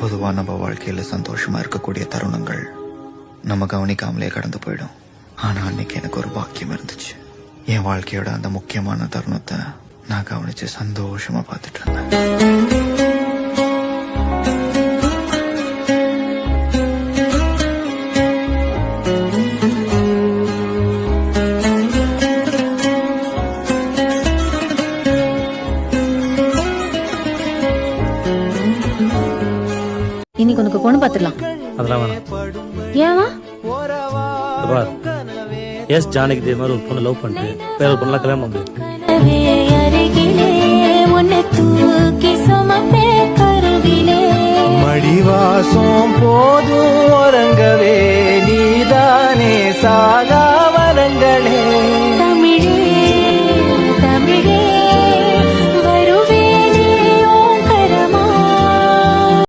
பொதுவா நம்ம வாழ்க்கையில சந்தோஷமா இருக்கக்கூடிய தருணங்கள் நம்ம கவனிக்காமலே கடந்து போயிடும். ஆனா அன்னைக்கு எனக்கு ஒரு பாக்கியம் இருந்துச்சு. என் வாழ்க்கையோட அந்த முக்கியமான தருணத்தை நான் கவனிச்சு சந்தோஷமா பார்த்துட்டு இருந்தேன். இன்னைக்கு உனக்கு பொண்ணு பாத்துடலாம். அதெல்லாம் வேணாம். ஏவா? எஸ் ஜானகி தேவி மாதிரி ஒரு பொண்ணு லவ் பண்ணிட்டு வேற ஒரு பொண்ணு கல்யாணம் பண்ணு. மடிவாசம் போதும்